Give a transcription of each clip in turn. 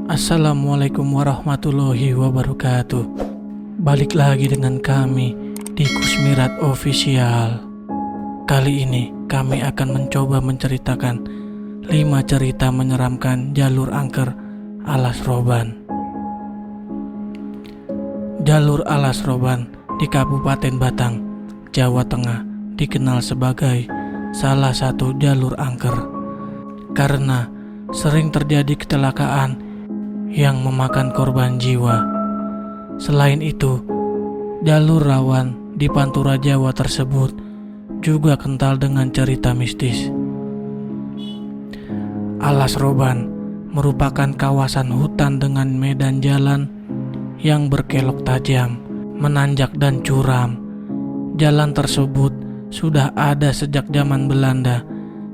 Assalamualaikum warahmatullahi wabarakatuh. Balik lagi dengan kami di Kusmirat Official. Kali ini kami akan mencoba menceritakan 5 cerita menyeramkan jalur angker Alas Roban. Jalur Alas Roban di Kabupaten Batang, Jawa Tengah dikenal sebagai salah satu jalur angker karena sering terjadi kecelakaan yang memakan korban jiwa. Selain itu, jalur rawan di Pantura Jawa tersebut juga kental dengan cerita mistis. Alas Roban merupakan kawasan hutan dengan medan jalan yang berkelok tajam, menanjak dan curam. Jalan tersebut sudah ada sejak zaman Belanda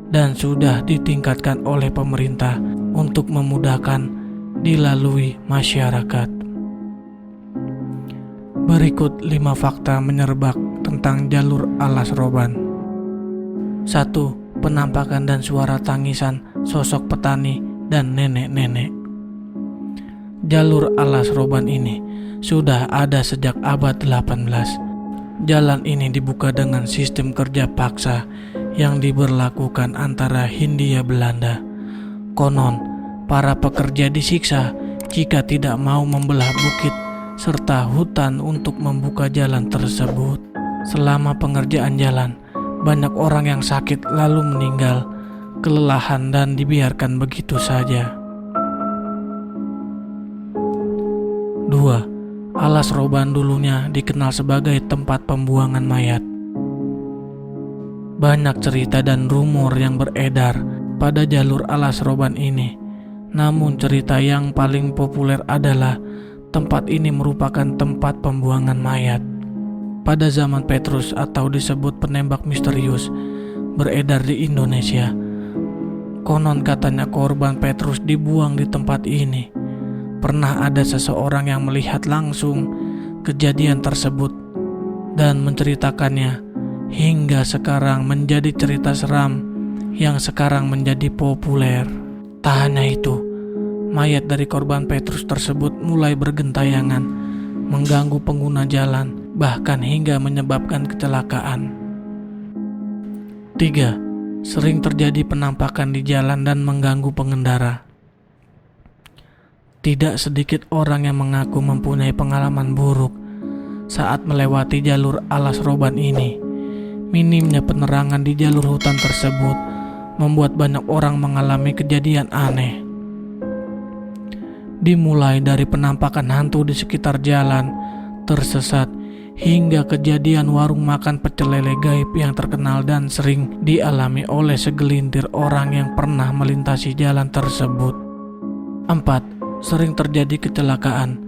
dan sudah ditingkatkan oleh pemerintah untuk memudahkan dilalui masyarakat. Berikut 5 fakta menyerbak tentang jalur Alas Roban. 1. Penampakan dan suara tangisan sosok petani dan nenek-nenek. Jalur Alas Roban ini sudah ada sejak abad 18. Jalan ini dibuka dengan sistem kerja paksa yang diberlakukan antara Hindia Belanda. Konon, para pekerja disiksa jika tidak mau membelah bukit serta hutan untuk membuka jalan tersebut. Selama pengerjaan jalan, banyak orang yang sakit lalu meninggal, kelelahan dan dibiarkan begitu saja. 2. Alas Roban dulunya dikenal sebagai tempat pembuangan mayat. Banyak cerita dan rumor yang beredar pada jalur Alas Roban ini. Namun cerita yang paling populer adalah tempat ini merupakan tempat pembuangan mayat. Pada zaman Petrus atau disebut penembak misterius beredar di Indonesia. Konon katanya korban Petrus dibuang di tempat ini. Pernah ada seseorang yang melihat langsung kejadian tersebut dan menceritakannya hingga sekarang menjadi cerita seram yang sekarang menjadi populer. Tak hanya itu, mayat dari korban Petrus tersebut mulai bergentayangan, mengganggu pengguna jalan, bahkan hingga menyebabkan kecelakaan. 3. Sering terjadi penampakan di jalan dan mengganggu pengendara. Tidak sedikit orang yang mengaku mempunyai pengalaman buruk saat melewati jalur Alas Roban ini. Minimnya penerangan di jalur hutan tersebut membuat banyak orang mengalami kejadian aneh. Dimulai dari penampakan hantu di sekitar jalan, tersesat, hingga kejadian warung makan pecel lele gaib yang terkenal dan sering dialami oleh segelintir orang yang pernah melintasi jalan tersebut. 4. Sering terjadi kecelakaan.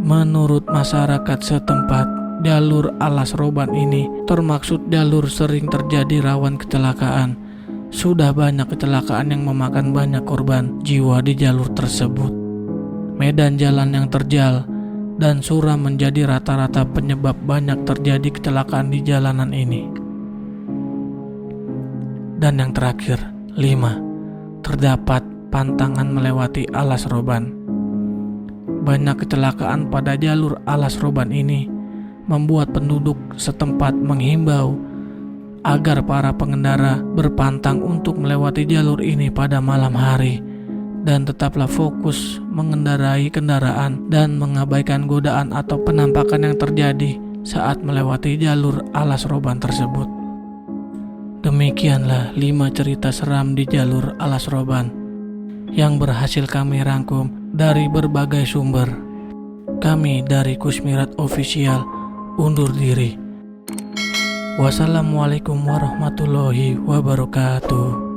Menurut masyarakat setempat, jalur Alas Roban ini termaksud jalur sering terjadi rawan kecelakaan. Sudah banyak kecelakaan yang memakan banyak korban jiwa di jalur tersebut. Medan jalan yang terjal dan suram menjadi rata-rata penyebab banyak terjadi kecelakaan di jalanan ini. Dan yang terakhir, 5. Terdapat pantangan melewati Alas Roban. Banyak kecelakaan pada jalur Alas Roban ini membuat penduduk setempat menghimbau agar para pengendara berpantang untuk melewati jalur ini pada malam hari dan tetaplah fokus mengendarai kendaraan dan mengabaikan godaan atau penampakan yang terjadi saat melewati jalur Alas Roban tersebut. Demikianlah 5 cerita seram di jalur Alas Roban yang berhasil kami rangkum dari berbagai sumber. Kami dari Kusmirat Official undur diri. Wassalamualaikum warahmatullahi wabarakatuh.